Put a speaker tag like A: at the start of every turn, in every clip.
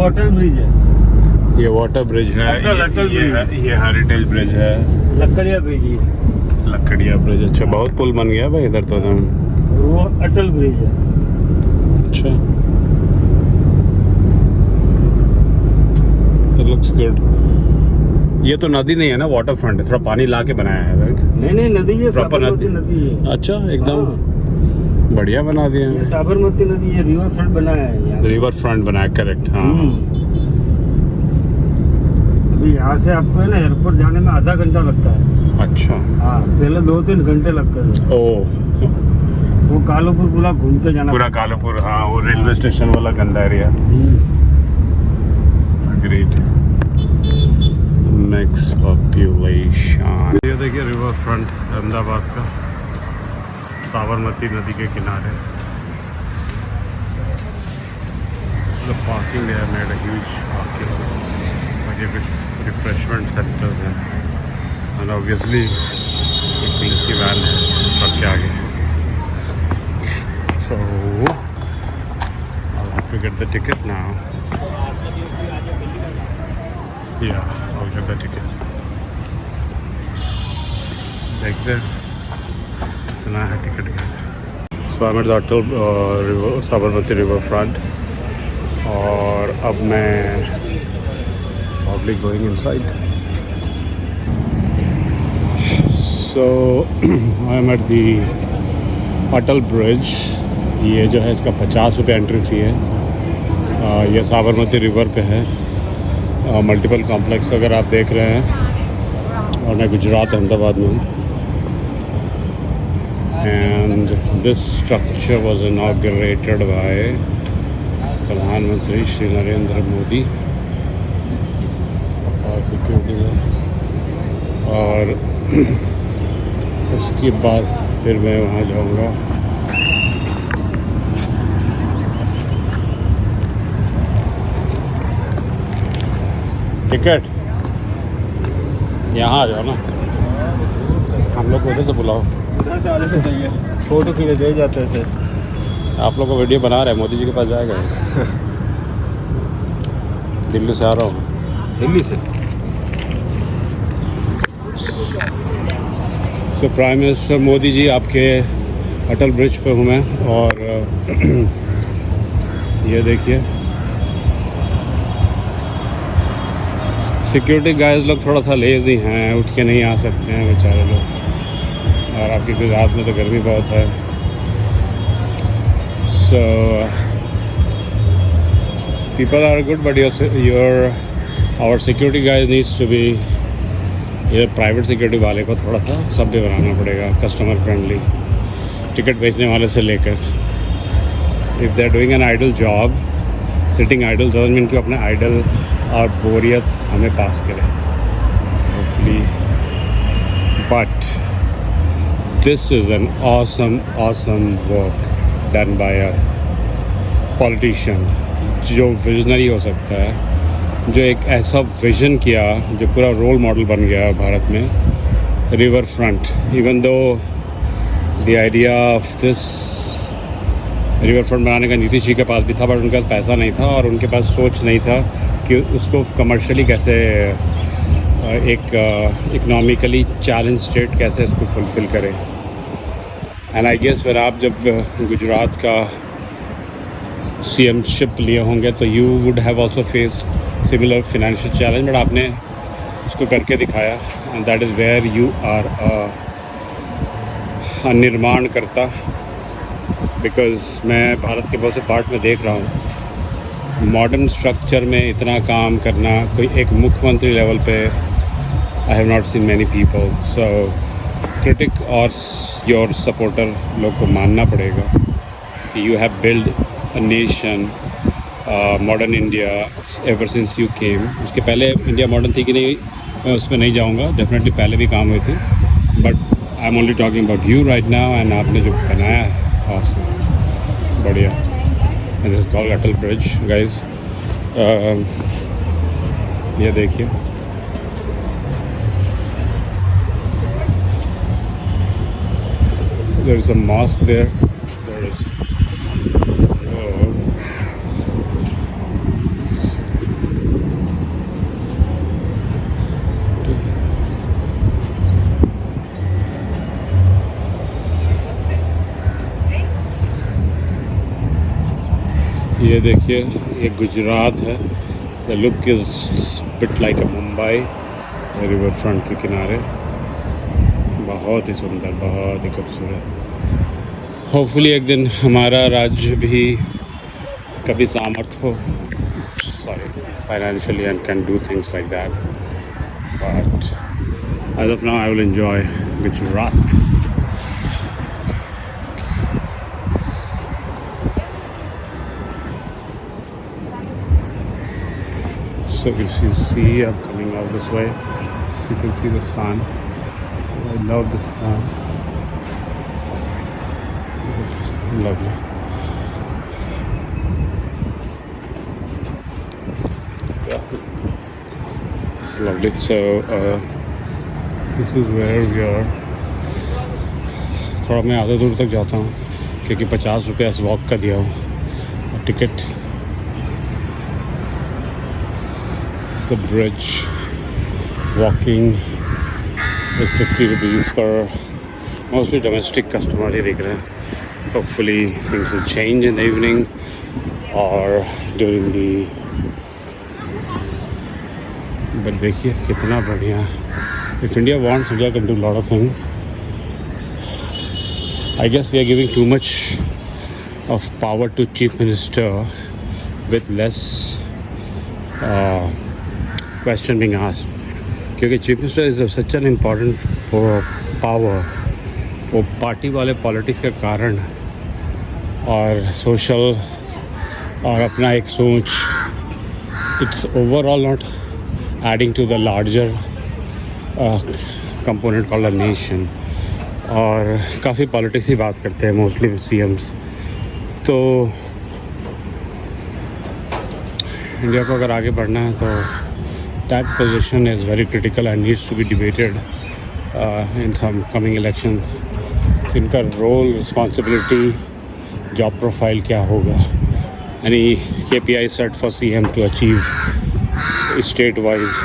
A: Water bridge है।
B: ये water bridge है,
A: अटल
B: ये हेरिटेज ब्रिज है,
A: लकड़िया ब्रिज है,
B: लकड़िया ब्रिज। अच्छा, बहुत पुल बन गया भाई इधर तो एकदम।
A: वो अटल ब्रिज है।
B: अच्छा, तो लुक्स गुड। ये तो नदी नहीं है ना, वाटर फ्रंट है, थोड़ा पानी ला के बनाया है, राइट?
A: नहीं नदी है,
B: प्रॉपर
A: साबरमती नदी है।
B: अच्छा, एकदम बढ़िया बना दिया
A: ये
B: है।
A: साबरमती नदी है, रिवर फ्रंट बनाया है यहाँ।
B: रिवर फ्रंट बनाया, करेक्ट। हाँ
A: अभी यहाँ से आपको है ना एयरपोर्ट जाने में आधा घंटा लगता है।
B: अच्छा।
A: हाँ, पहले 2-3 घंटे लगते थे।
B: ओ,
A: वो कालोपुर पूरा घूम के जाना।
B: पूरा कालोपुर, हाँ, वो रेलवे स्टेशन वाला गंदा एरिया। Great mix population. ये देखिए रिवर फ्रंट अहमदाबाद का, साबरमती नदी के किनारे। The parking they have made a huge parking, ताकि कुछ रिफ्रेशमेंट सेंटर्स हैं, and obviously एक पुलिस की वैन है ट्रक के आगे। So I'll have to get the ticket now. Yeah, I'll get the ticket. देखते हैं कितना है टिकट का। So I'm at the Atal Sabarmati river front, और अब मैं probably going inside. So I'm at the Atal bridge. ये जो है इसका 50 रुपये एंट्री फ़ी है। ये साबरमती रिवर पे है। मल्टीपल कॉम्प्लेक्स अगर आप देख रहे हैं, और मैं गुजरात अहमदाबाद में हूँ। And this structure was inaugurated bye प्रधानमंत्री श्री नरेंद्र मोदी। और सिक्योरिटी है, और उसके बाद फिर मैं वहाँ जाऊँगा। टिकट यहाँ आ जाओ ना, हम लोग को उधर से बुलाओ।
A: फोटो खींचे दे जाते थे।
B: आप लोग को वीडियो बना रहे हैं, मोदी जी के पास जाएगा। दिल्ली से आ रहा हूँ।
A: दिल्ली से।
B: तो प्राइम मिनिस्टर मोदी जी आपके अटल ब्रिज पे हूँ मैं, और ये देखिए सिक्योरिटी गाइस लोग थोड़ा सा लेज़ी हैं, उठ के नहीं आ सकते हैं बेचारे लोग। और आपकी गुजरात में तो गर्मी बहुत है। So people are good, but our security guys needs to be, ये प्राइवेट सिक्योरिटी वाले को थोड़ा सा सभ्य बनाना पड़ेगा, कस्टमर फ्रेंडली, टिकट बेचने वाले से लेकर। If they are doing an idle job, sitting idle doesn't mean कि अपने आइडल और बोरियत हमें पास करें। Hopefully, but this is an awesome work done by a politician, जो विजनरी हो सकता है, जो एक ऐसा विज़न किया जो पूरा रोल मॉडल बन गया भारत में। River front, even though the idea of this river front बनाने का नीतीश जी के पास भी था, बट उनके पास पैसा नहीं था, और उनके पास सोच नहीं था कि उसको कमर्शियली कैसे, एक इकनॉमिकली चैलेंज स्टेट कैसे इसको फुलफ़िल करे। एंड आई गेस फिर आप जब गुजरात का CM-शिप लिए होंगे तो you would have also face similar financial challenge, but आपने उसको करके दिखाया। And that is where you are a निर्माण करता। बिकॉज़ मैं भारत के बहुत से पार्ट में देख रहा हूँ, मॉडर्न स्ट्रक्चर में इतना काम करना कोई एक मुख्यमंत्री लेवल पे I have not seen many people. So critic और योर सपोर्टर लोग को मानना पड़ेगा कि you have build a nation, modern India ever since you came. उसके पहले इंडिया मॉडर्न थी कि नहीं, मैं उसमें नहीं जाऊँगा, डेफिनेटली पहले भी काम हुए थे, but I am only talking about you right now. And आपने जो बनाया है awesome, बढ़िया। And this is called Atal bridge guys. ये देखिए, there is a mosque there. There is ये देखिए, ये गुजरात है। The look is bit like a Mumbai, river front के किनारे। बहुत ही सुंदर, बहुत ही खूबसूरत। होपफुली एक दिन हमारा राज्य भी कभी सामर्थ हो, financially, and can do things like that. But as of now, I will enjoy Gujarat. So if you see, I'm coming out this way, so you can see the sun. I love the sun. It's lovely. Yeah, it's lovely. So this is where we are. थोड़ा मैं आधे दूर तक जाता हूँ क्योंकि 50 रुपये इस वॉक का दिया हूँ ticket. The bridge walking is 50 rupees for mostly domestic customer ही दिख रहे हैं. Hopefully things will change in the evening or during the. But देखिए कितना बढ़िया. If India wants, India can do a lot of things. I guess we are giving too much of power to Chief Minister with less question being asked. क्योंकि chief minister is such an important power. वो party वाले politics के कारण और social और अपना एक सोच, it's overall not adding to the larger component called a nation. और काफ़ी पॉलिटिक्स ही बात करते हैं मोस्टली सीएम्स. तो इंडिया को अगर आगे बढ़ना है तो that position is very critical and needs to be debated in some coming elections. इनका role, responsibility, job profile क्या होगा, any KPI set for CM to achieve state wise,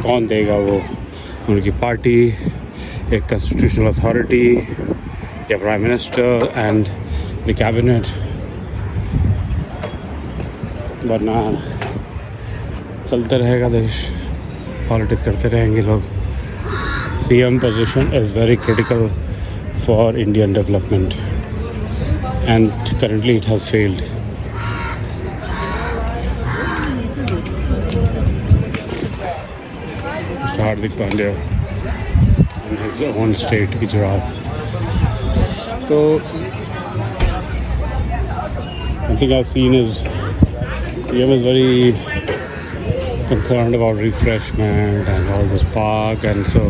B: कौन देगा वो, उनकी पार्टी, एक constitutional authority या prime minister and the cabinet. वरना चलते रहेगा देश, पॉलिटिक्स करते रहेंगे लोग. CM position is very critical for Indian development and currently it has failed. Hardik Pandya in his own state, Gujarat. So one thing I've seen is PM is very concerned about refreshment and all this park, and so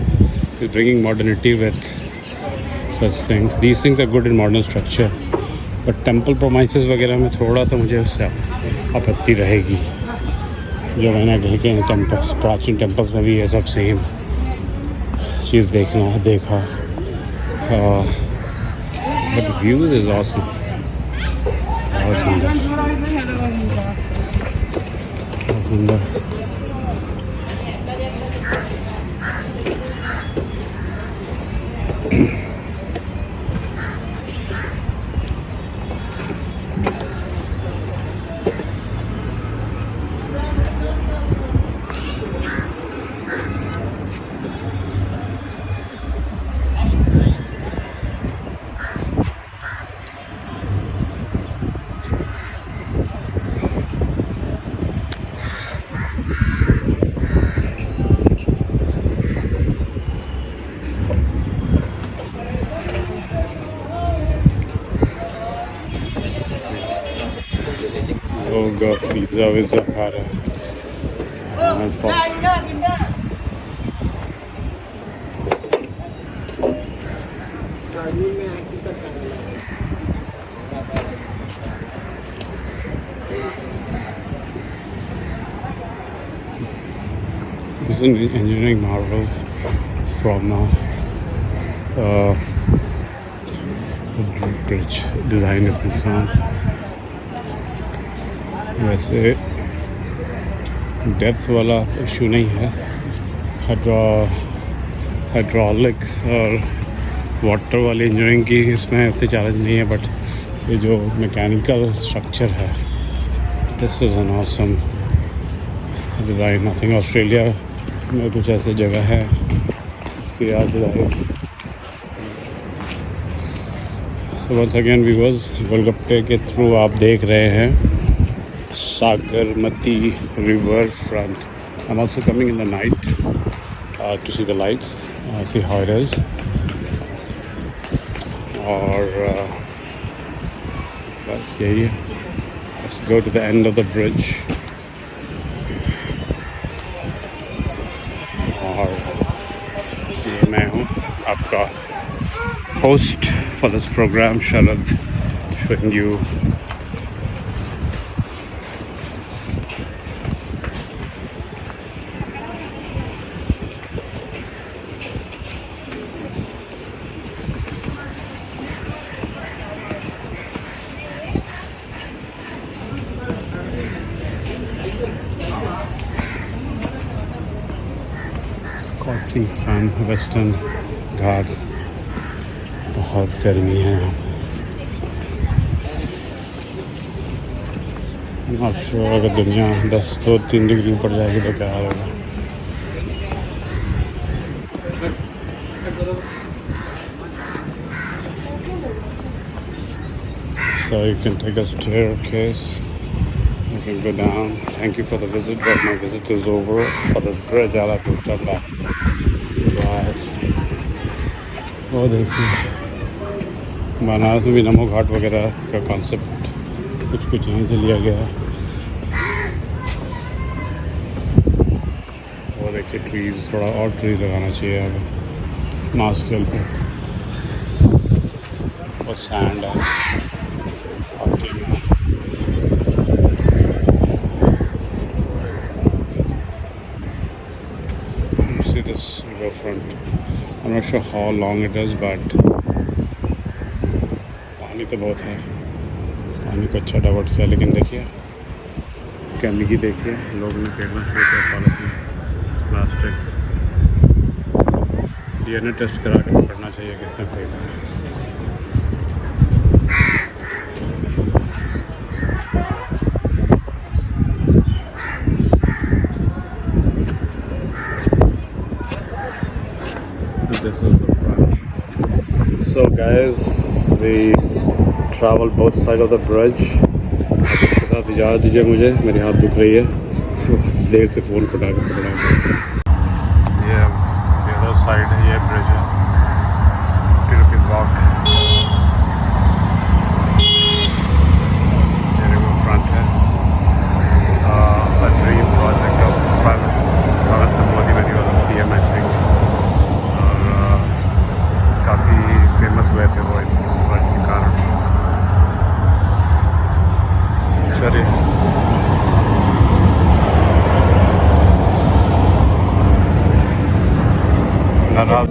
B: he's bringing modernity with such things. These things are good in modern structure, but temple premises वगैरह में थोड़ा सा मुझे उससे आपत्ति रहेगी. जो मैंने देखे हैं टेम्पल्स, प्राचीन टेम्पल्स में भी ये सब सेम चीज़ देखा. बट व्यूज इज ऑसम, बहुत सुंदर, बहुत सुंदर. Oh God, pizza खा रहे हैं. This is an engineering marvel from the bridge design of this one. वैसे डेप्थ वाला इशू नहीं है. हाइड्रोलिक्स और वाटर वाली इंजीनियरिंग की इसमें ऐसे चैलेंज नहीं है, बट ये जो मैकेनिकल स्ट्रक्चर है This is an awesome design. I think Australia में कुछ ऐसी जगह है इसकी याद दिलाई. So once again viewers, गोलगप्पे के थ्रू आप देख रहे हैं Sagarmati river front. I'm also coming in the night to see the lights, see how it is. और बस यही है. Let's go to the end of the bridge. और ये मैं हूँ आपका host for this program, Sharad, showing you scorching sun, Western Ghats. बहुत गर्मी है यहाँ पे. आप श्योर अगर दुनिया 10-3 डिग्री ऊपर जाएगी तो क्या होगा. So you can take a staircase, you can go down. Thank you for the visit, but my visit is over. For this bridge I'll have to come back. Right. वो देखिए बनारस में भी नमो घाट वगैरह का कॉन्सेप्ट कुछ यहीं से लिया गया है. वो देखिए ट्रीज, थोड़ा और ट्रीज लगाना चाहिए अभी मास के ऊपर. बहुत सैंड है. See this river front. I'm not sure how long it is, but पानी तो बहुत है. पानी को अच्छा डाइवर्ट किया, लेकिन देखिए गंदगी देखिए, लोग ने फेंकना शुरू किया पॉलिथीन, प्लास्टिक. डीएनए टेस्ट करा के पकड़ना चाहिए किसने फेंका है. This is the front. So guys, we travel both sides of the bridge. इसके साथ इजाज़त दीजिए मुझे, मेरी हाथ दुख रही है देर से फ़ोन पकड़ा के. ये अदर साइड है, ये ब्रिज है. 50 रुपीज़ वॉक. ये रिवर फ्रंट है. A dream project of Prime Modi when he was a CM, I think. और काफ़ी फेमस हुए थे वो इस प्रोजेक्ट के कारण. चलिए नाराज.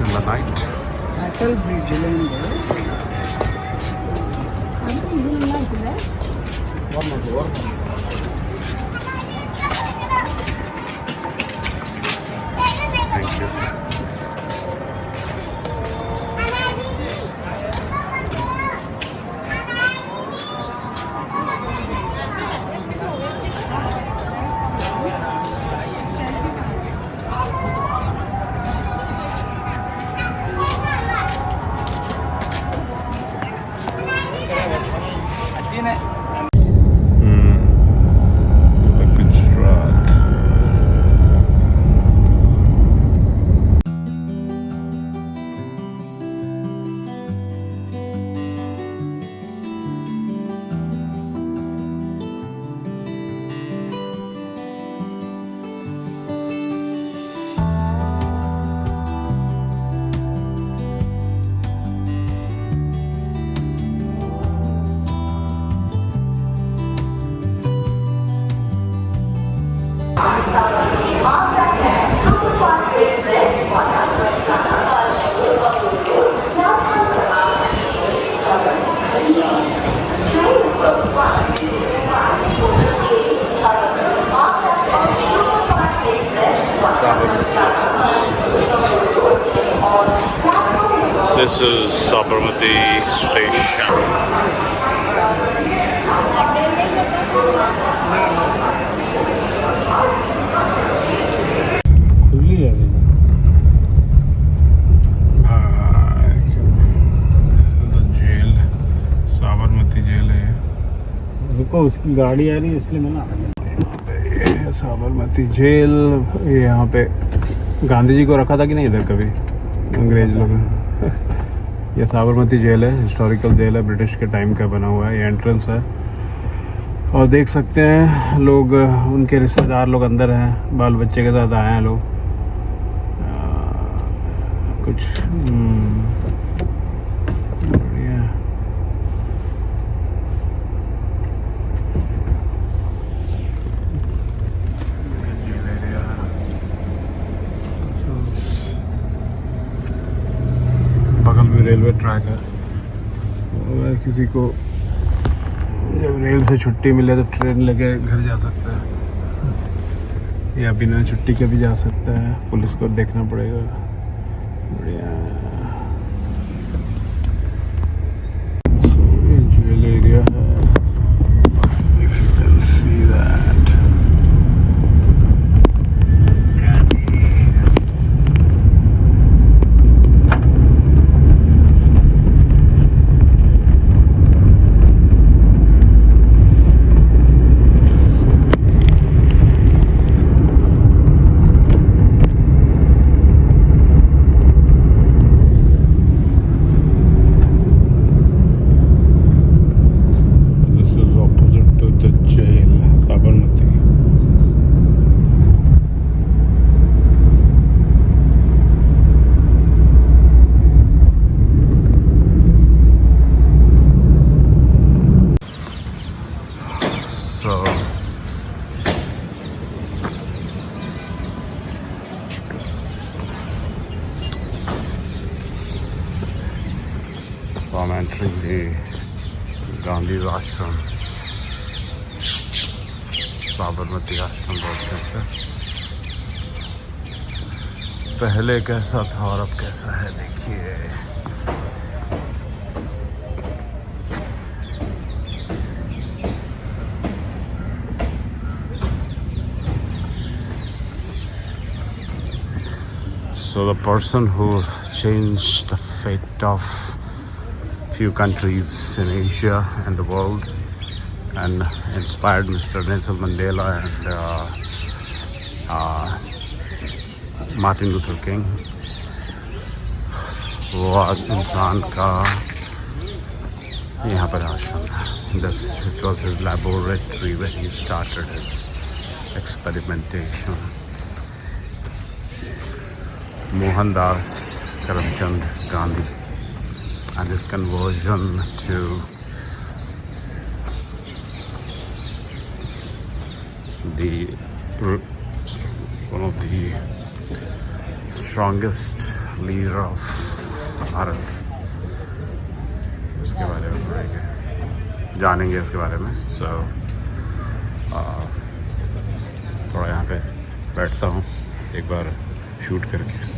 B: in the night.
C: Atal Bridge
B: Thank you. This is Sabarmati station.
A: खुली है अभी।
B: तो जेल, साबरमती जेल है।
A: रुको, उसकी गाड़ी आ रही है इसलिए मैंने
B: ये साबरमती जेल, ये यहाँ पे गांधी जी को रखा था कि नहीं इधर कभी अंग्रेज लोगों ने। ये साबरमती जेल है, हिस्टोरिकल जेल है, ब्रिटिश के टाइम का बना हुआ है। ये एंट्रेंस है और देख सकते हैं लोग, उनके रिश्तेदार लोग अंदर हैं, बाल बच्चे के साथ आए हैं लोग। कुछ बढ़िया। बगल में रेलवे ट्रैक है और किसी को जब रेल से छुट्टी मिले तो ट्रेन लेके घर जा सकता है या बिना छुट्टी के भी जा सकता है। पुलिस को देखना पड़ेगा। बढ़िया। जेल एरिया है, if you can see that. So I'm entering the Gandhi's ashram, Sabarmati आश्रम बोलते हैं। पहले कैसा था और अब कैसा है देखिए। So the person who changed the fate of few countries in Asia and the world and inspired Mr. Nelson Mandela and Martin Luther King, वो इंसान का यहाँ पर आश्रम है। This it was his laboratory where he started his experimentation. Mohandas Karamchand Gandhi and his conversion to one of the strongest leader of Bharat, उसके बारे में पढ़ेंगे, जानेंगे इसके बारे में। So थोड़ा यहाँ पे बैठता हूँ एक बार शूट करके।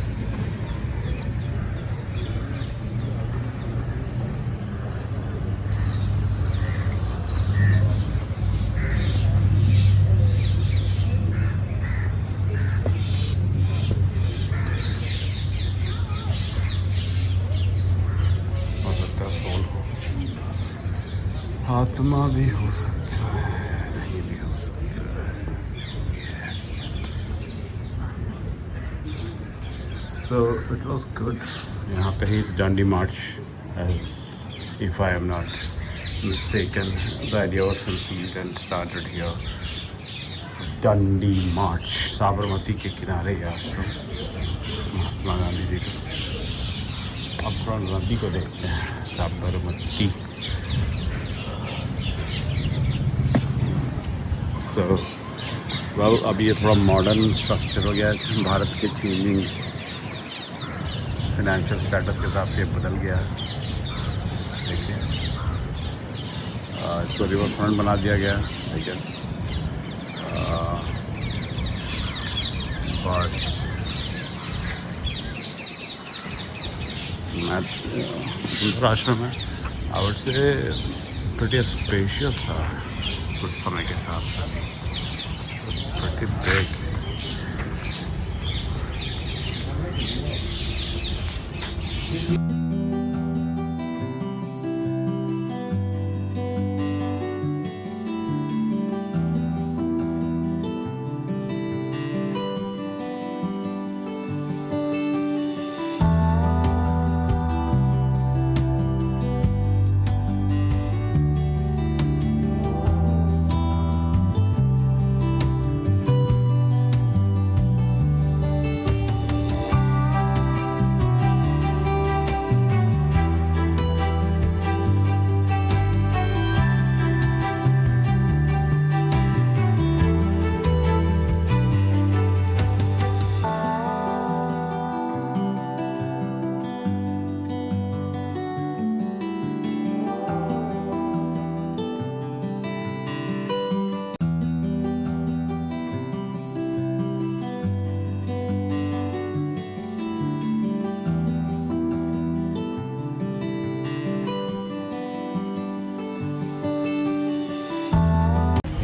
B: आत्मा भी हो सकता है, नहीं भी हो सकता है। So it was good. यहाँ पे ही Dandi March, if I am not mistaken, the idea was conceived and started here. Dandi March, Sabarmati के किनारे ये आश्रम महात्मा गांधी जी का। अब थोड़ा नदी को देखते हैं, साबरमती। तो वेल अब ये थोड़ा मॉडर्न स्ट्रक्चर हो गया है। भारत के चेंजिंग फाइनेंशियल स्टेटस के हिसाब से बदल गया है। देखिए इसको रिवर फ्रंट बना दिया गया है, ठीक है। बट मैं सुंदर आश्रम है, I would say pretty spacious था कुछ समय के साथ, pretty big.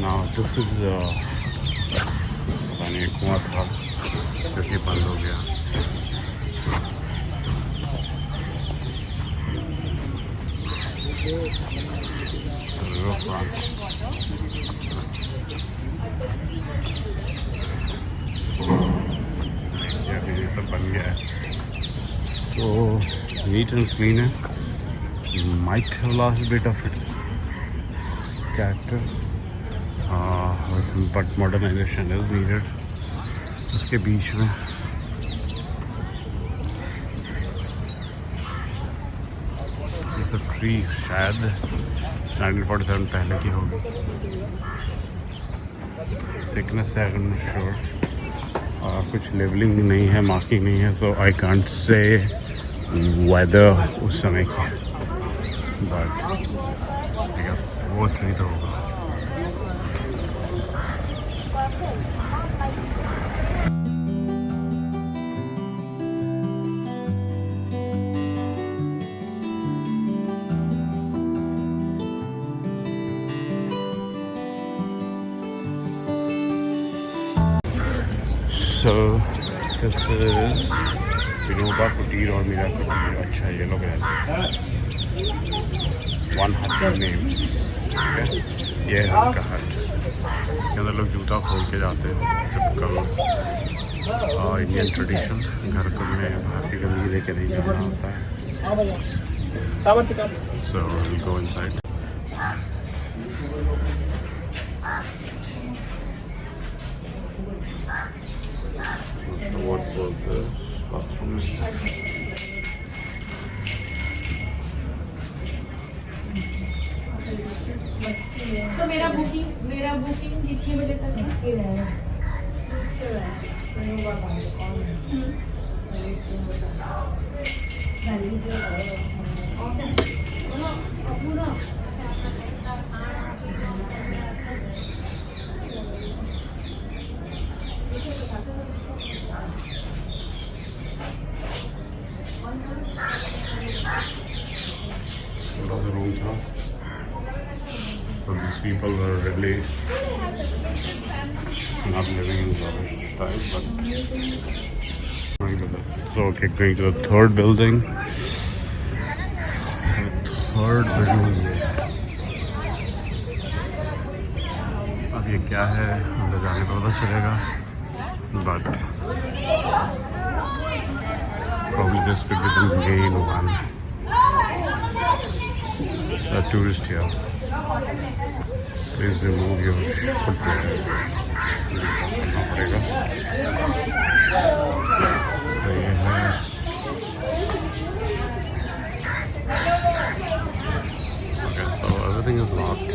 B: Now this is पता नहीं कुआं था जो कि बंद हो गया. ये सब बन गया है, so neat and clean है. Might have lost a bit of its character. But modernization is needed. उसके बीच में ये सब ट्री शायद 1947 पहले की होगी. थिकनेस है आई एम श्योर. कुछ लेबलिंग नहीं है, मार्किंग नहीं है, सो आई कांट से वेदर उस समय की, बट वो ट्री तो होगा. So this is विनोबा कुटीर और मीरा कुटीर. अच्छा ये लोग रहते हैं. 100 names. ये है उनका हट. इसके अंदर लोग जूता खोल के जाते हैं. Typical Indian tradition. घर को में बाहर की गंदगी लेके नहीं जाना होता है. So we'll go inside. What was this bathroom?
C: तो मेरा बुकिंग कितने बजे तक
B: So these people were really not living in lavish style, but going to the, so okay, going to the third building. Third building. अब ये क्या है अंदर जाने पर पता चलेगा, but probably this could be the main one. A tourist here. Please remove your footwear. करना पड़ेगा. तो ये है. Okay, so everything is locked.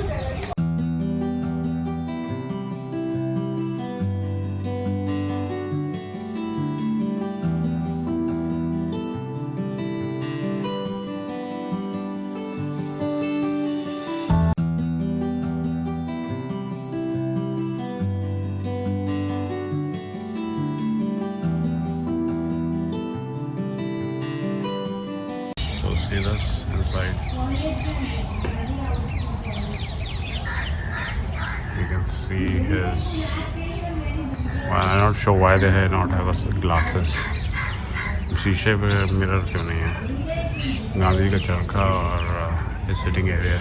B: see this inside. You can see his. Well, I'm not sure why they not have glasses. शीशे पे mirror क्यों नहीं है? गांधी जी का चरखा और सिटिंग एरिया.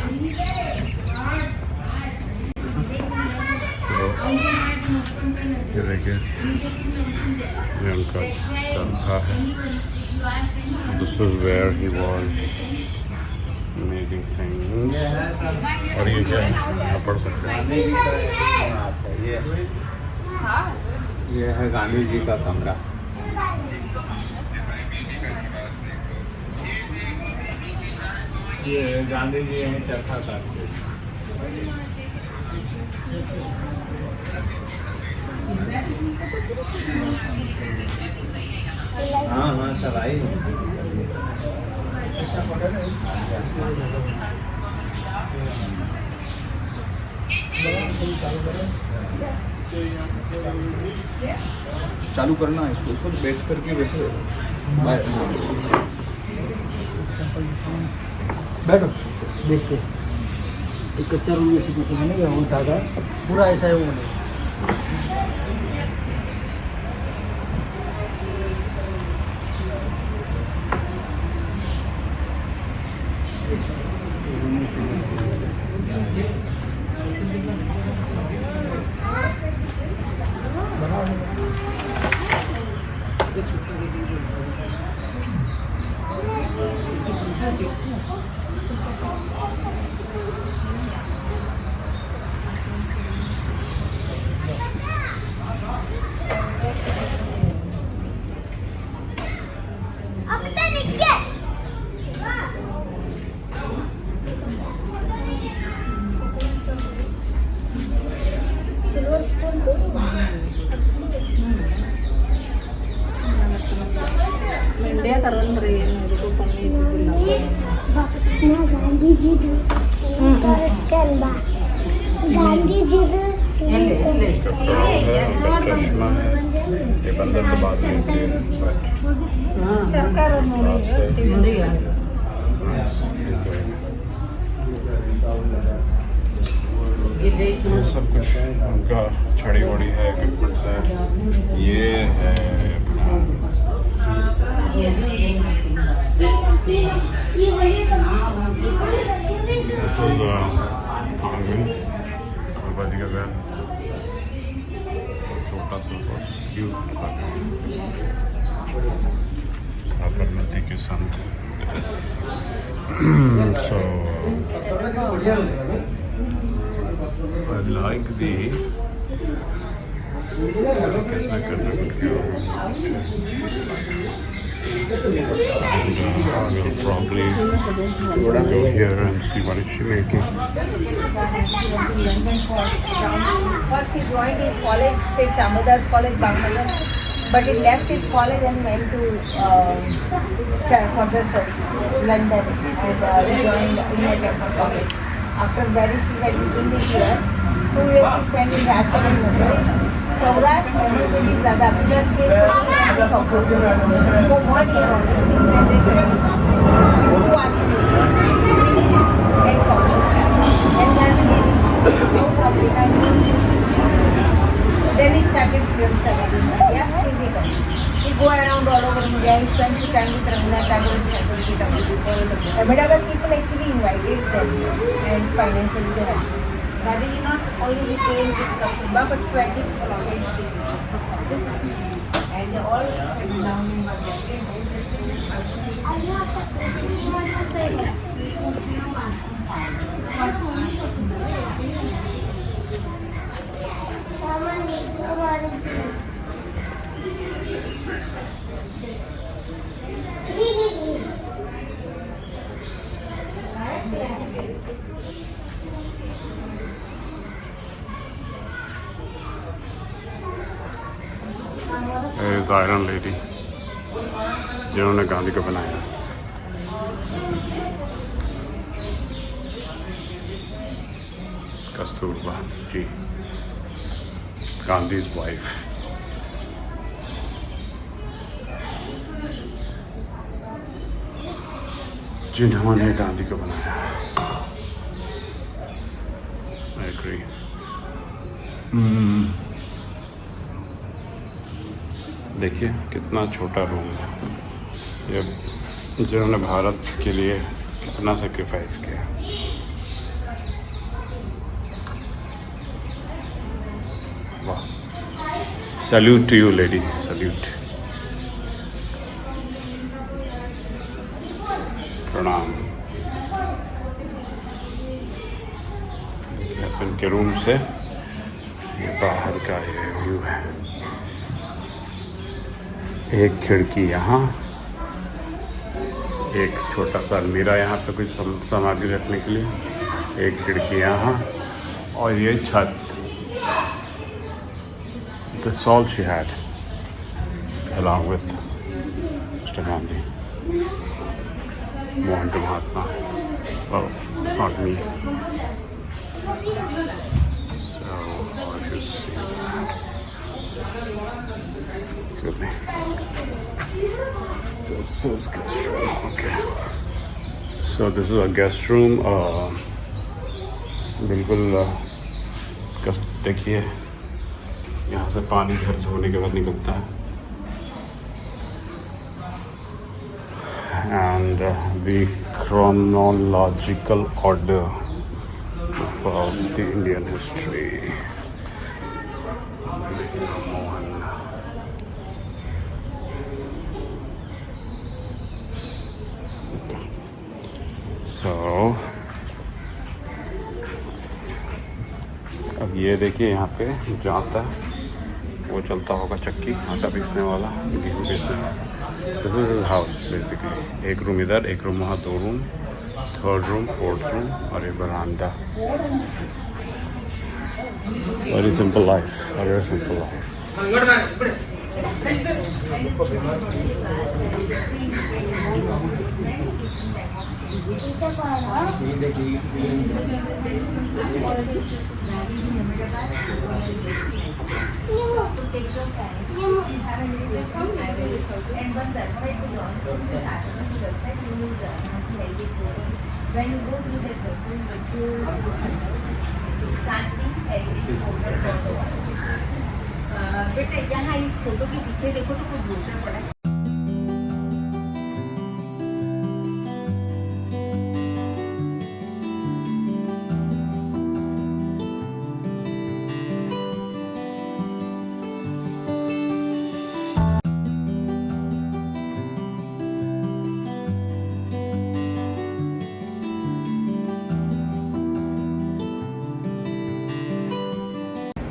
B: ये देखिए, ये उनका चरखा है. This is where he was making things. और ये क्या है? आप पढ़ सकते हैं.
D: ये है गांधी जी का कमरा. ये गांधी जी हैं चरखा काटते. हाँ हाँ सब आई.
E: चालू करना है इसको बैठ करके वैसे बैठो देखते. एक कच्चा रूम ऐसे कुछ नहीं है, उल्टा का पूरा ऐसा है वो नहीं.
B: चश्मा है. ये बंदर तो बात नहीं ये सब कुछ उनका छड़ी वड़ी है, इक्विपमेंट्स है. ये है आंगन बाजी का घर. छोटा सा क्यूट सा साबरमती के संत. So I like the कैसे करना we'll probably go here and see what is she making.
F: First he joined his college, St. Samudas College, Bangladesh, but he left his college and went to further study, London, and he joined Indian Temple College. After very she went in this year, 2 years he spent in Rajasthan, Mumbai. Saurashtra, everybody is Dada, plus his support. For 1 year only, he spent in 2 articles, reading and publishing. And then he South Africa. Then he started film study, yeah, physical. He go around all over India. He spent his time with Rabindranath Tagore, Ahmedabad people actually invited them and financially they helped. Gandhiji not only he came with Kasturba but 20 people already came. And they all settled down in
B: is iron lady जिन्होंने गांधी को बनाया. कस्तूरबा जी, Gandhi's wife. जिन्होंने गांधी को बनाया। I agree. देखिए कितना छोटा room है ये, जिन्होंने भारत के लिए कितना सेक्रीफाइस किया। वाह, salute to you lady, salute, प्रणाम। इनके रूम से ये बाहर का ये व्यू है। एक खिड़की यहाँ, एक छोटा सा अलमीरा यहाँ पे कुछ सामग्री रखने के लिए, एक खिड़की यहाँ, और ये छत। That's all she had, along with Mr. Gandhi, Mohan Mahatma. Well, it's not me. So, what you see? Excuse me. This is guest room. Okay. So this is a guest room. बिल्कुल देखिए यहाँ से पानी घर धोने के बाद निकलता है। And the chronological order of the Indian history. So, अब ये देखिए यहाँ पे जाता वो चलता होगा चक्की, आटा पीसने वाला, गेहूँ पीसने। This is his house basically. एक रूम इधर, एक रूम वहाँ, 2 room, 3rd room, 4th room, और ये बरामदा। Very simple life, very simple life.
F: बेटा यहाँ इस फोटो के पीछे देखो तो कुछ दूसरा पड़ा है।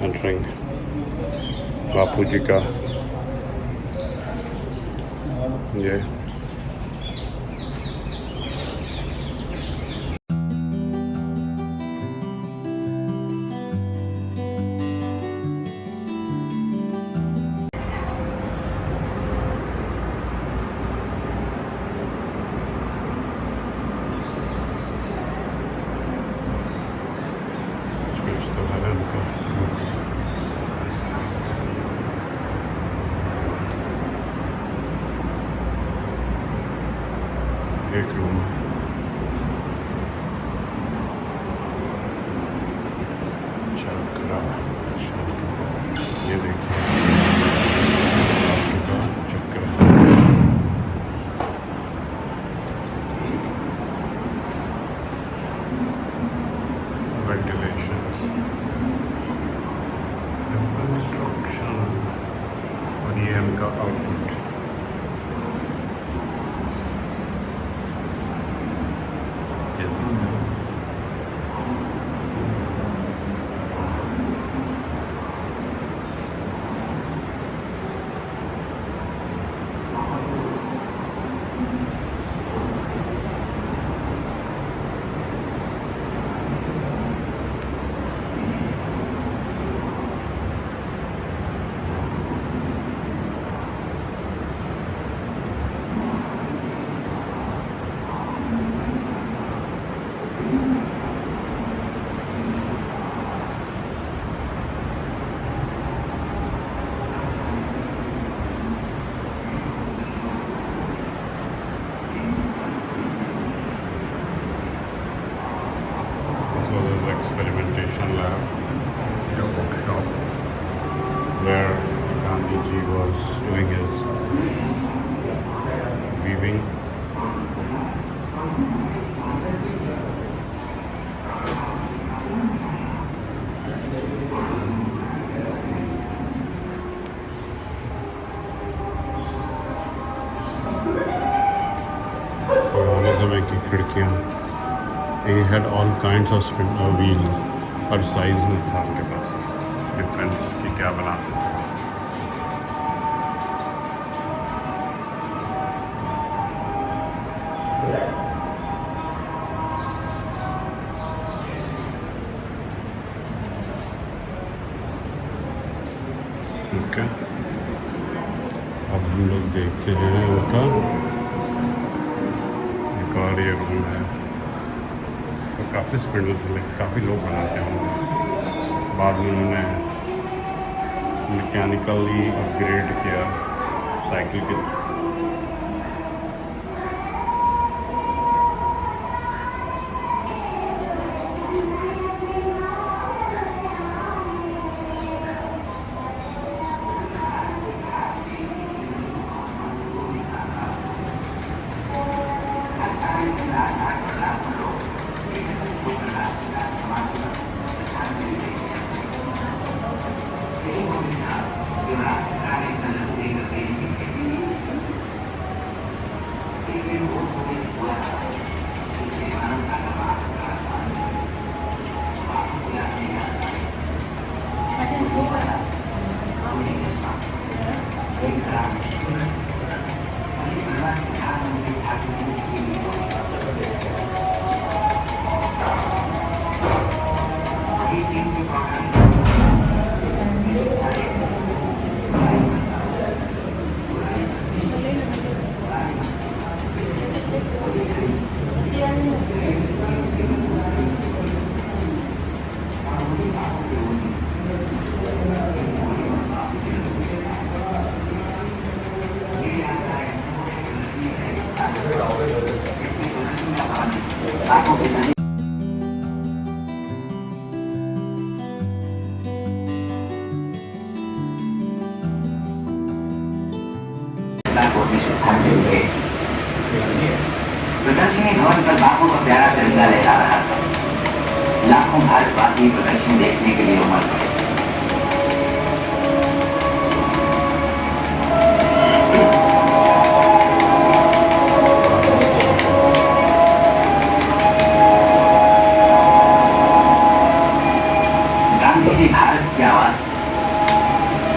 B: Entering बापू जी का ये एक रूम, चक्रा, ये देखिए चक्रा, वेंटिलेशंस, कंस्ट्रक्शन, और ये इनका आउटपुट। की खिड़कियाँ, ये had all kinds of wheels, her size में था उनके पास, डिफरेंस कि क्या बनाते थे। ओके, अब हम लोग देखते हैं उनका एक और ये रूम है, तो काफ़ी स्पीड थे, काफ़ी लोग बनाते होंगे। बाद में उन्होंने मैकेनिकली अपग्रेड किया साइकिल के।
G: प्रदर्शनी भवन पर बापू का प्यारा तिरंगा लहरा रहा था। लाखों भारतवासी प्रदर्शनी देखने के लिए उमड़ पड़े। गांधी जी भारत की आवाज,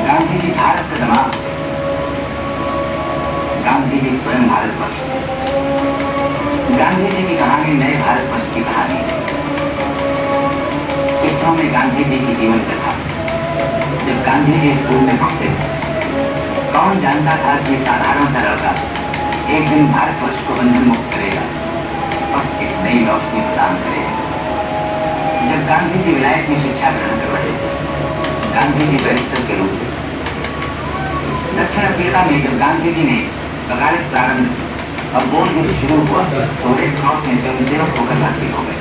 G: गांधी जी भारत का दिमाग, गांधी जी स्वयं भारतवर्ष, गांधी जी की कहानी नए भारतवर्ष की कहानी है। चित्रों में गांधी जी की जीवन कथा। जब गांधी जी स्कूल में पढ़ते थे, कौन जानता था कि साधारण सा लड़का एक दिन भारतवर्ष को बंधन मुक्त करेगा और एक नई रोशनी प्रदान करेगा। जब गांधी जी विलायत में शिक्षा ग्रहण कर रहे थे, गांधी जी बैरिस्टर के रूप में। दक्षिण अफ्रीका में जब गांधी जी ने वकालत प्रारंभ और बोर्ड युद्ध शुरू हुआ तो रेड क्रॉस में स्वयंसेवक होकर भर्ती हो गए।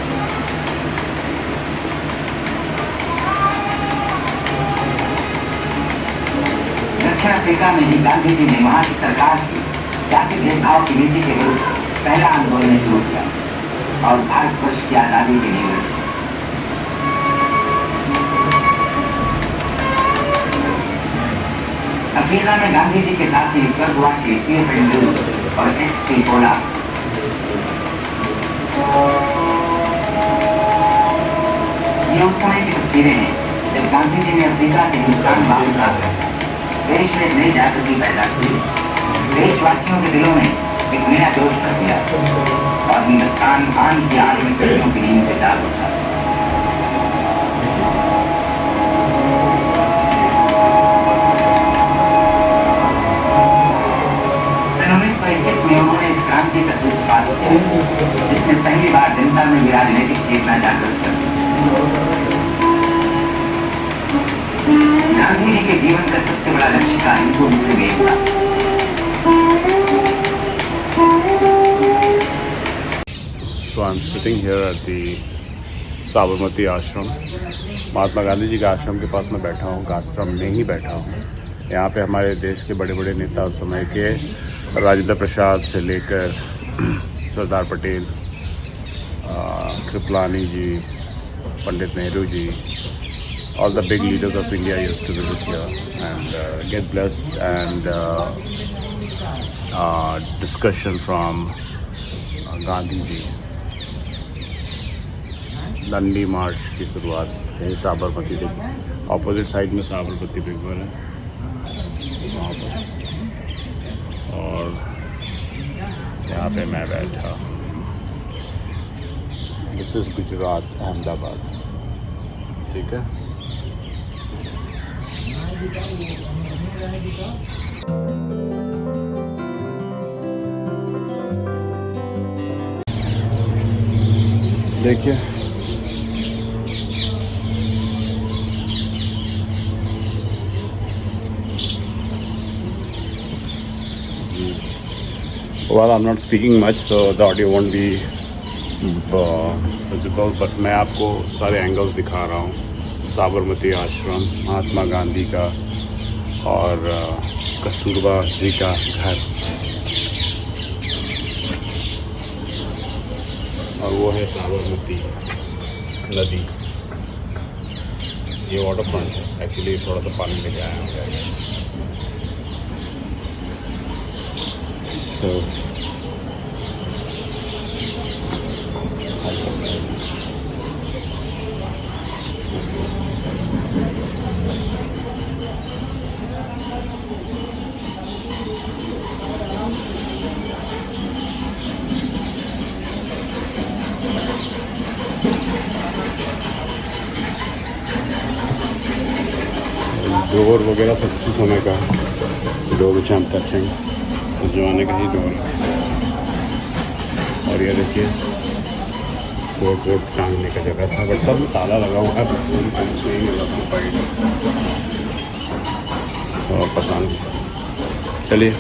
G: दक्षिण अफ्रीका में ही गांधी जी ने वहां की सरकार की जाति भेदभाव की नीति के विरुद्ध पहला आंदोलन शुरू किया और भारतवर्ष की आजादी की नींव रखी। अफ्रीका में गांधी जी के साथ ही स्वर्गवासी और एच.सी. पोला, ये उस समय की तस्वीरें हैं जब गांधी जी ने अफ्रीका से हिंदुस्तान वापस आकर देश में नई जागृति पैदा की, देशवासियों के दिलों में एक नया जोश भर दिया और हिंदुस्तान आन की आन में कड़ियों की नींद से जाग उठा। उन्होंने इस क्रांति का सूत्रपात किया जिसने पहली बार जनता में राजनीतिक चेतना जागृत कर दी। गांधी जी के जीवन का सबसे बड़ा लक्ष्य था हिंदू मुस्लिम एकता।
B: So I'm sitting here at the Sabarmati आश्रम, महात्मा गांधी जी के आश्रम के पास मैं बैठा हूँ, आश्रम में ही बैठा हूँ। यहाँ पे हमारे देश के बड़े बड़े नेता उस समय के राजेंद्र प्रसाद से लेकर सरदार पटेल, कृपलानी जी, Pandit Nehru ji, all the big leaders of India used to visit here and get blessed and discussion from Gandhi ji, दंडी मार्च की शुरुआत है साबरमती पे। ऑपोजिट साइड में साबरमती रिवर है वहाँ पर, और यहाँ पे मैं बैठा। दिस इज़ गुजरात, अहमदाबाद, ठीक है। देखिए well, I'm not speaking much, so the audio won't be visible, but मैं आपको सारे एंगल्स दिखा रहा हूँ। साबरमती आश्रम, महात्मा गांधी का, और कस्तूरबा जी का घर, और वो है साबरमती नदी। ये वाटर फ्रंट है, एक्चुअली थोड़ा सा पानी लेके आया हूँ। तो डोर वगैरह सब उसी समय का डोर, which I'm touching, उस जमाने का ही डोर है। और ये देखिए कोट वोट टांगने का जगह था, बट सब में ताला लगा हुआ है, पता नहीं। चलिए